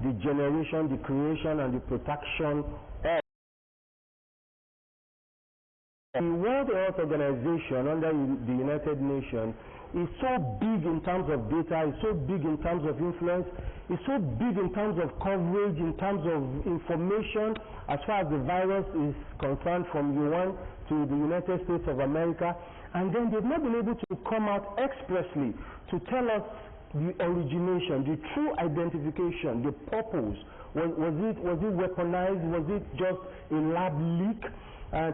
the generation, the creation, and the protection of the World Health Organization under the United Nations is so big in terms of data, is so big in terms of influence, is so big in terms of coverage, in terms of information as far as the virus is concerned from Wuhan to the United States of America, and then they've not been able to come out expressly to tell us the origination, the true identification, the purpose. Was it weaponized? Was it just a lab leak?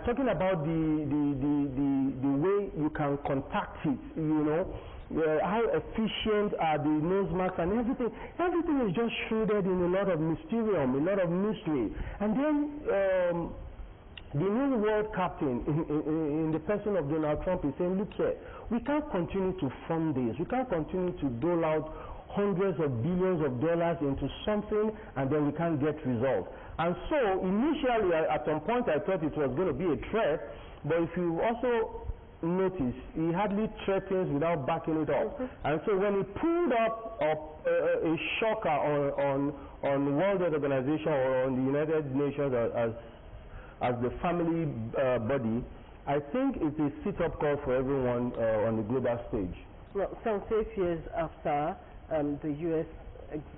Talking about the way you can contact it, how efficient are the nose masks and everything. Everything is just shrouded in a lot of mysterium, a lot of mystery. And then the new world captain in the person of Donald Trump is saying, look here, we can't continue to fund this. We can't continue to dole out hundreds of billions of dollars into something and then we can't get results. And so initially at some point I thought it was going to be a threat, but if you also notice, he hardly threatens without backing it up. And so when he pulled up a shocker on the World Health Organization or on the United Nations as the family body, I think it is a sit-up call for everyone on the global stage. Well, some 6 years after the U.S.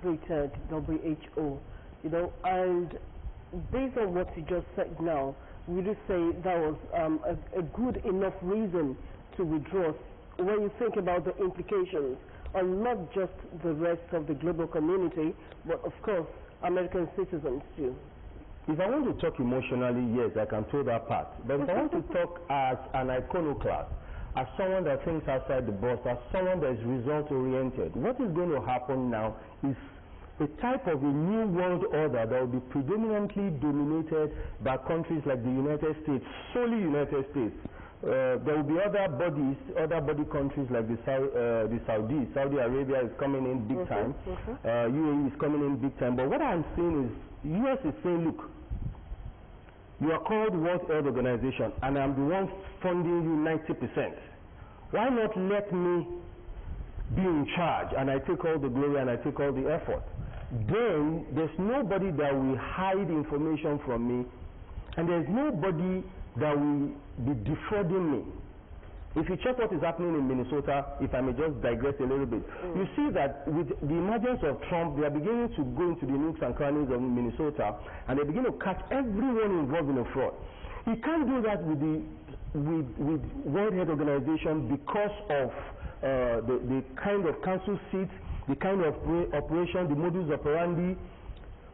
greeted W.H.O, and based on what you just said now, would you say that was a good enough reason to withdraw when you think about the implications on not just the rest of the global community, but of course American citizens too? If I want to talk emotionally, yes, I can throw that part. But if I want to talk as an iconoclast, as someone that thinks outside the box, as someone that is result-oriented, what is going to happen now is a type of a new world order that will be predominantly dominated by countries like the United States, solely United States. There will be other body countries like the Saudis. Saudi Arabia is coming in big time. U.A.E. is coming in big time. But what I'm saying is, U.S. is saying, look, you are called World Health Organization, and I'm the one funding you 90%. Why not let me be in charge, and I take all the glory and I take all the effort? Then there's nobody that will hide information from me, and there's nobody that will be defrauding me. If you check what is happening in Minnesota, if I may just digress a little bit, you see that with the emergence of Trump, they are beginning to go into the nooks and crannies of Minnesota, and they begin to catch everyone involved in a fraud. You can't do that with World Health Organization because of the kind of council seats, the kind of operation, the modus operandi.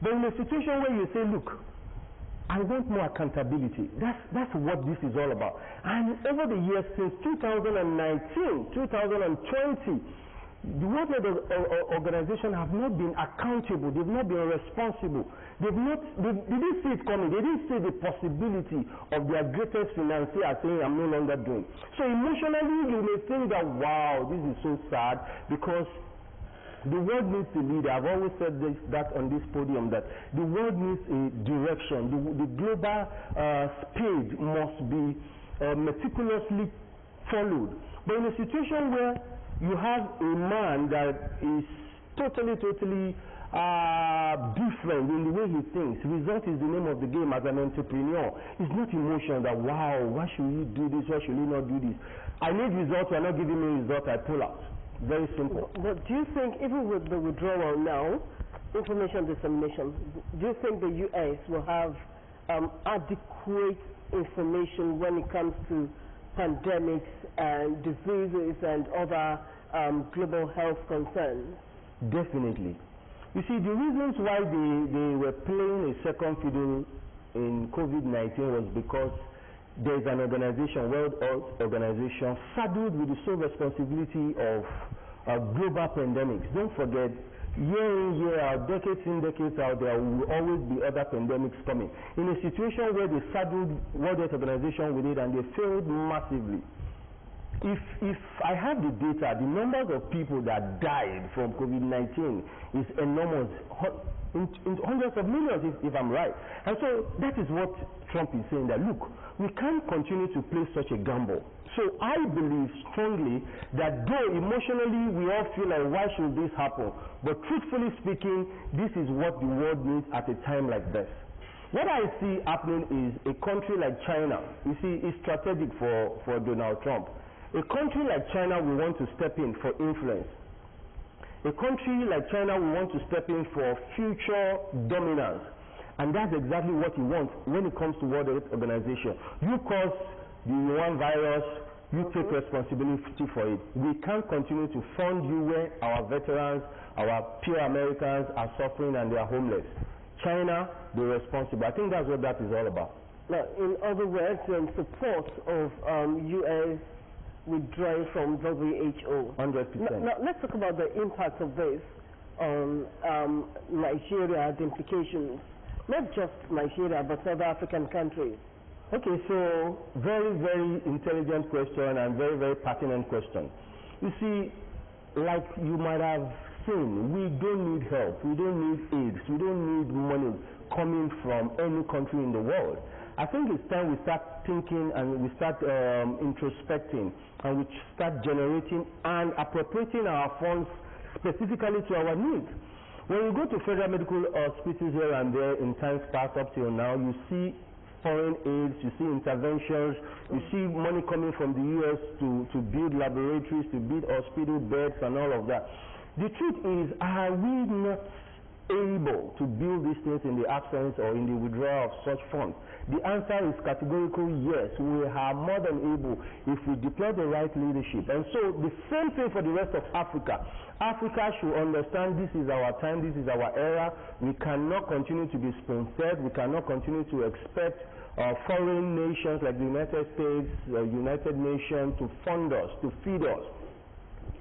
But in a situation where you say, look, I want more accountability. That's what this is all about. And over the years, since 2019, 2020, the World Health Organization have not been accountable. They've not been responsible. They didn't see it coming. They didn't see the possibility of their greatest financier saying, I'm no longer doing. So emotionally, you may think that, wow, this is so sad, because the world needs a leader. I've always said that on this podium, that the world needs a direction. The global speed must be meticulously followed. But in a situation where you have a man that is totally different in the way he thinks, result is the name of the game as an entrepreneur. It's not emotion that, wow, why should you do this, why should you not do this? I need results, you're not giving me results, I pull out. Very simple. But do you think, even with the withdrawal now, information dissemination, do you think the U.S. will have adequate information when it comes to pandemics and diseases and other global health concerns? Definitely. You see, the reasons why they were playing a second fiddle in COVID-19 was because there is an organization, World Health Organization, saddled with the sole responsibility of global pandemics. Don't forget, year in, year out, decades in, decades out, there will always be other pandemics coming. In a situation where they saddled World Health Organization with it and they failed massively. If I have the data, the numbers of people that died from COVID-19 is enormous. in hundreds of millions, if I'm right. And so that is what Trump is saying, that look, we can't continue to play such a gamble. So I believe strongly that though emotionally we all feel like why should this happen, but truthfully speaking, this is what the world needs at a time like this. What I see happening is a country like China, you see, is strategic for Donald Trump. A country like China will want to step in for influence. A country like China will want to step in for future dominance. And that's exactly what he wants when it comes to World Health Organization. You cause the Wuhan virus, you take responsibility for it. We can't continue to fund you when our veterans, our peer Americans are suffering and they are homeless. China, they're responsible. I think that's what that is all about. Now, in other words, in support of U.S. withdrawing from W.H.O. 100%. Now, let's talk about the impact of this on Nigeria, the implications, not just Nigeria, but other African countries. Okay, so very, very intelligent question and very, very pertinent question. You see, like you might have seen, we don't need help, we don't need aid, we don't need money coming from any country in the world. I think it's time we start thinking and we start introspecting and we start generating and appropriating our funds specifically to our needs. When you go to federal medical hospitals here and there in times past up till now, you see foreign aids, you see interventions, you see money coming from the U.S. to build laboratories, to build hospital beds and all of that. The truth is, are we not able to build these things in the absence or in the withdrawal of such funds? The answer is categorical yes. We are more than able if we deploy the right leadership. And so the same thing for the rest of Africa. Africa should understand this is our time, this is our era. We cannot continue to be spoon-fed. We cannot continue to expect foreign nations like the United States, United Nations to fund us, to feed us.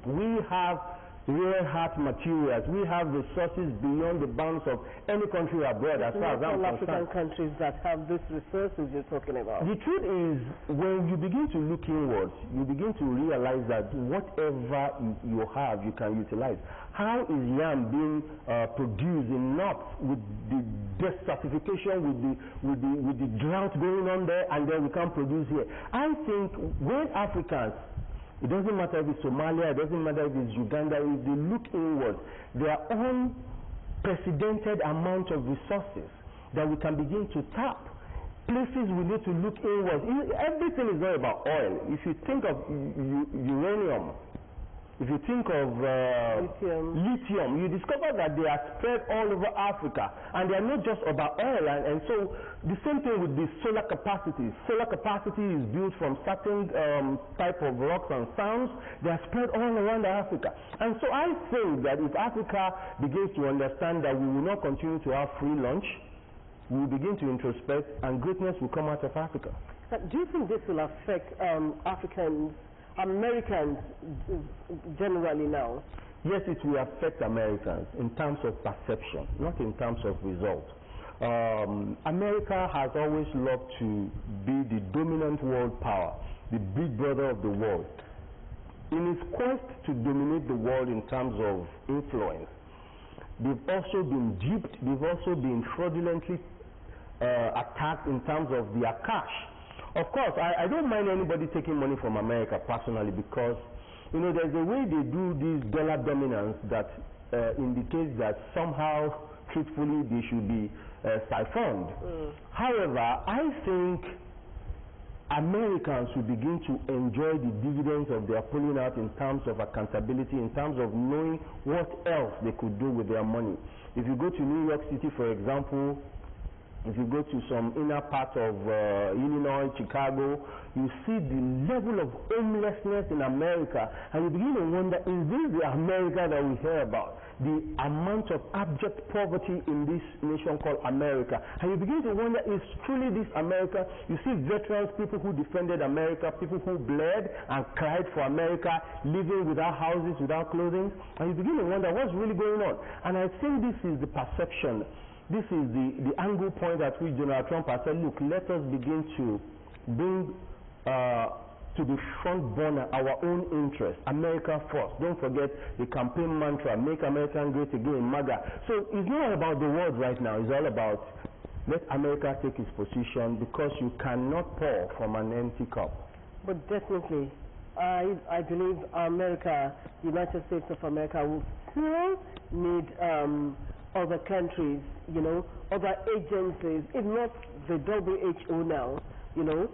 We have rare earth materials. We have resources beyond the bounds of any country abroad as far as I'm concerned. African countries that have these resources you're talking about. The truth is, when you begin to look inwards, you begin to realize that whatever you have, you can utilize. How is yam being produced enough with the desertification, with the drought going on there, and then we can't produce here? I think when Africans, it doesn't matter if it's Somalia, it doesn't matter if it's Uganda, if they look inward, their own precedented amount of resources that we can begin to tap. Places we need to look inward. Everything is not about oil. If you think of uranium, if you think of lithium, you discover that they are spread all over Africa, and they are not just about oil. And so the same thing with the solar capacity. Solar capacity is built from certain type of rocks and sands. They are spread all around Africa. And so I think that if Africa begins to understand that we will not continue to have free lunch, we will begin to introspect, and greatness will come out of Africa. Do you think this will affect Americans generally now? Yes, it will affect Americans in terms of perception, not in terms of result. America has always loved to be the dominant world power, the big brother of the world. In its quest to dominate the world in terms of influence, they've also been duped, they've also been fraudulently attacked in terms of their cash. Of course, I don't mind anybody taking money from America personally, because you know there's a way they do this dollar dominance that indicates that somehow, truthfully, they should be siphoned. However, I think Americans will begin to enjoy the dividends of their pulling out in terms of accountability, in terms of knowing what else they could do with their money. If you go to New York City, for example, if you go to some inner part of Illinois, Chicago, you see the level of homelessness in America, and you begin to wonder, is this the America that we hear about? The amount of abject poverty in this nation called America. And you begin to wonder, is truly this America? You see veterans, people who defended America, people who bled and cried for America, living without houses, without clothing, and you begin to wonder what's really going on. And I think this is the perception. This is the angle point at which Donald Trump has said, look, let us begin to bring to be front burner our own interests. America first. Don't forget the campaign mantra, make America great again, MAGA. So it's not about the words right now. It's all about let America take its position, because you cannot pour from an empty cup. But definitely, I believe America, United States of America, will still need other countries, you know, other agencies, if not the WHO now, you know,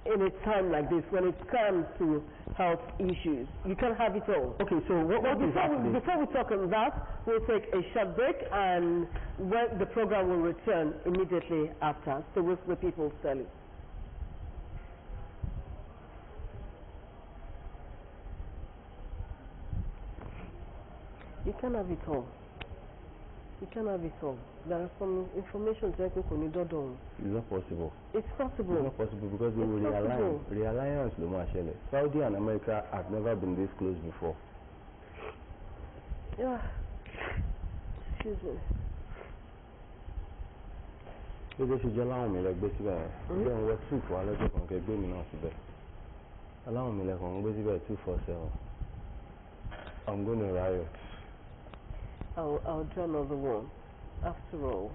in a time like this, when it comes to health issues. You can't have it all. Okay, so what is happening? Before we talk on that, we'll take a short break, and when the program will return immediately after. So with the People's Daily. You can't have it all. You can't have it all. There are some information that we need to do. It's not possible. It's possible. It's not possible because they will realign. Realignance, Saudi and America have never been this close before. Yeah. Excuse me. They should allow me like basically. Then what 2 for let's go get me now today. Allow me like on basically 247. I'm going to riot. I'll do another one. After all.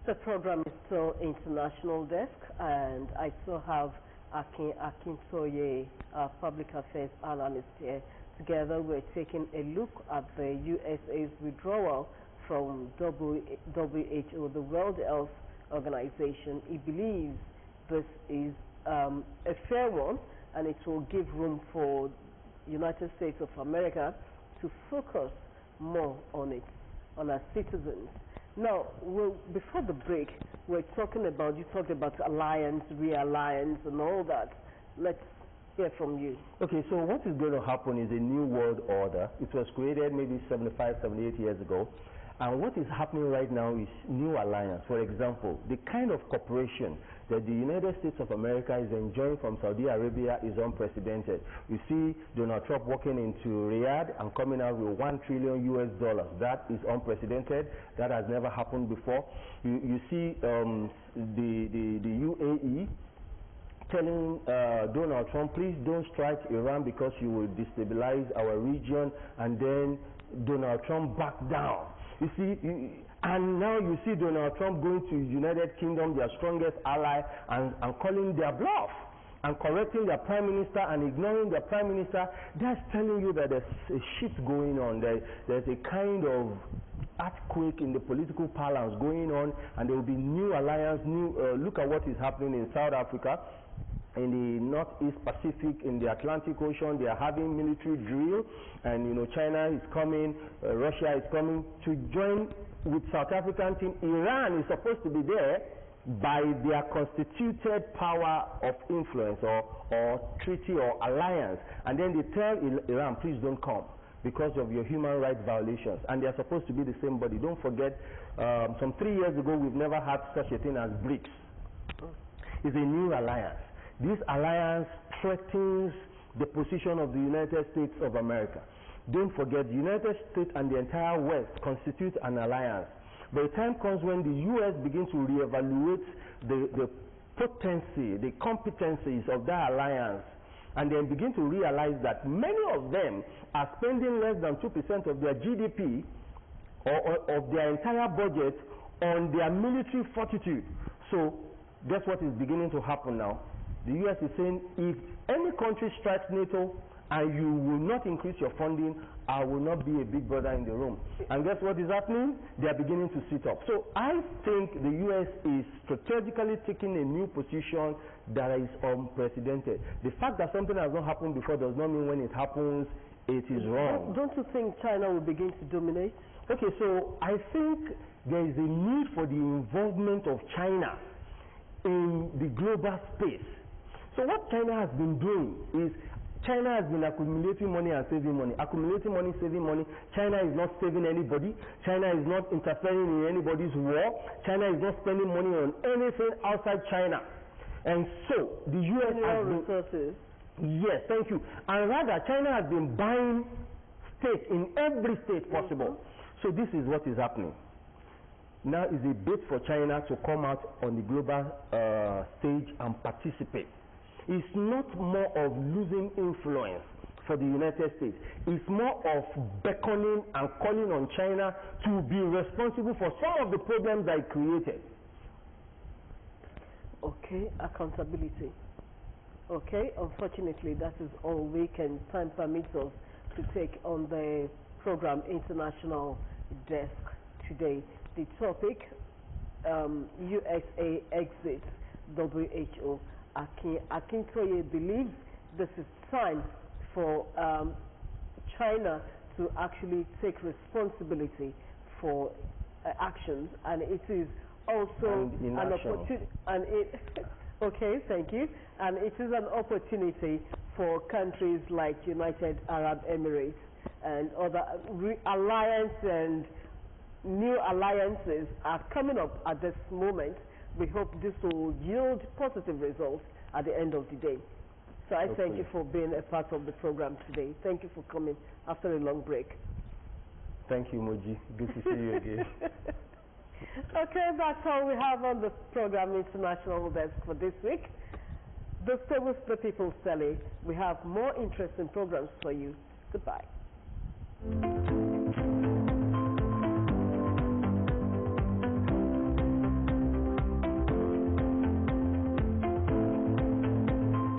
The program is still International Desk, and I still have Akin Soye, our Public Affairs Analyst here. Together we're taking a look at the U.S.A.'s withdrawal from W.H.O, the World Health Organization. He believes this is a fair one, and it will give room for United States of America to focus more on our citizens. Now, before the break, you talked about alliance, realliance, and all that. Let's hear from you. Okay, so what is going to happen is a new world order. It was created maybe 75, 78 years ago. And what is happening right now is new alliance. For example, the kind of cooperation that the United States of America is enjoying from Saudi Arabia is unprecedented. You see Donald Trump walking into Riyadh and coming out with $1 trillion US. That is unprecedented. That has never happened before. You see the U.A.E. telling Donald Trump, please don't strike Iran because you will destabilize our region, and then Donald Trump backed down. You see, and now you see Donald Trump going to United Kingdom, their strongest ally, and calling their bluff and correcting their prime minister and ignoring their prime minister. That's telling you that there's a shift going on. There's a kind of earthquake in the political balance going on, and there will be new alliance. Look at what is happening in South Africa, in the Northeast Pacific, in the Atlantic Ocean. They are having military drill, and China is coming, Russia is coming to join with South African team. Iran is supposed to be there by their constituted power of influence or treaty or alliance, and then they tell Iran, please don't come because of your human rights violations, and they are supposed to be the same body. Don't forget, some 3 years ago we've never had such a thing as BRICS. It's a new alliance. This alliance threatens the position of the United States of America. Don't forget, the United States and the entire West constitute an alliance. But the time comes when the U.S. begins to reevaluate the potency, the competencies of that alliance, and then begin to realize that many of them are spending less than 2% of their GDP or of their entire budget on their military fortitude. So guess what is beginning to happen now? The U.S. is saying, if any country strikes NATO and you will not increase your funding, I will not be a big brother in the room. And guess what is happening? They are beginning to sit up. So I think the U.S. is strategically taking a new position that is unprecedented. The fact that something has not happened before does not mean when it happens, it is wrong. Don't you think China will begin to dominate? Okay, so I think there is a need for the involvement of China in the global space. So what China has been doing is China has been accumulating money and saving money. Accumulating money, saving money. China is not saving anybody. China is not interfering in anybody's war. China is not spending money on anything outside China. And so the U.S. has been... resources. Yes, thank you. And rather, China has been buying states in every state possible. So this is what is happening. Now is a bait for China to come out on the global stage and participate. It's not more of losing influence for the United States. It's more of beckoning and calling on China to be responsible for some of the problems that it created. Okay, accountability. Okay, unfortunately that is all we can, time permits us to take on the program International Desk today. The topic, U.S.A. exits W.H.O. Akintoye believes this is time for China to actually take responsibility for actions, and it is also an opportunity. And it, okay, thank you. And it is an opportunity for countries like United Arab Emirates and other alliance and new alliances are coming up at this moment. We hope this will yield positive results at the end of the day. So I thank you for being a part of the program today. Thank you for coming after a long break. Thank you, Moji. Good to see you again. Okay, that's all we have on the program International Desk for this week. Stay with the People's Tele. We have more interesting programs for you. Goodbye.